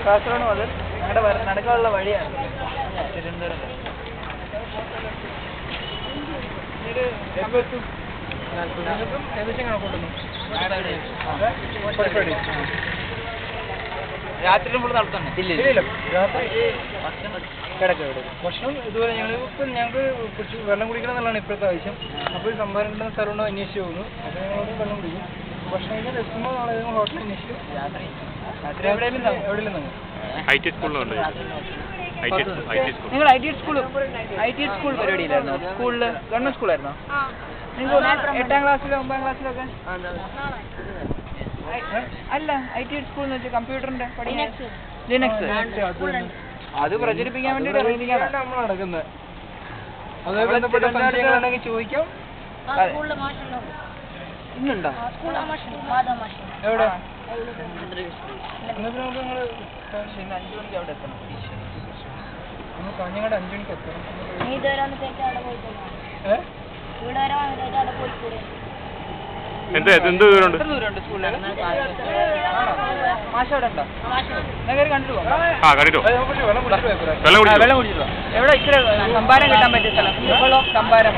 കാസർഗോഡ് മുതൽ ഞങ്ങളുടെ നടക്കാനുള്ള വഴിയാണ് തിരുവനന്തപുരം. രാത്രി ഫുള്ള് നടത്തന്നെ ഭക്ഷണം ഇതുപോലെ ഞങ്ങൾക്ക് കുറച്ച് വെള്ളം കുടിക്കണം എന്നുള്ളതാണ് ഇപ്പോഴത്തെ ആവശ്യം. അപ്പോൾ സംഭാരം കിട്ടുന്ന സ്ഥലമുണ്ടോ അന്വേഷിച്ച് പോകുന്നു. അപ്പോൾ ഞങ്ങളോട് വെള്ളം കുടിക്കും. ഭക്ഷണം കഴിഞ്ഞാൽ എത്തുമ്പോൾ നാളെ ഹോട്ടൽ അന്വേഷിച്ചു രാത്രി എവിടെയെങ്കിലും നിങ്ങൾ ഐ ടി സ്കൂൾ പരിപാടിയിലായിരുന്നോ? സ്കൂളിൽ ഗവൺമെന്റ് സ്കൂളായിരുന്നോ? നിങ്ങൾ 8ാം ക്ലാസ്സിലോ 9ാം ക്ലാസ്സിലൊക്കെ അല്ല ഐ ടി സ്കൂൾ എന്ന് വെച്ചാൽ കമ്പ്യൂട്ടറിന്റെ ലിനക്സ് അത് പ്രചരിപ്പിക്കാൻ വേണ്ടി നമ്മൾ നടക്കുന്നത്. അതുമായി ബന്ധപ്പെട്ട സംശയങ്ങളുണ്ടെങ്കിൽ ചോദിക്കാം. ഇന്നുണ്ടോ എവിടെ? നിങ്ങൾ 5 മണിക്ക് അവിടെ എത്തണം. നമ്മൾ കാഞ്ഞങ്ങാട് 5 മണിക്ക് എത്തണം. എന്ത് ദൂരമുണ്ട്? സ്കൂളിൽ മാഷവിടെ ഉണ്ടോ? കണ്ടിട്ട് വെള്ളം കുടിച്ചിട്ടോ? എവിടെ ഇച്ചിരി സംഭാരം കിട്ടാൻ പറ്റിയ സ്ഥലം? സംഭാരം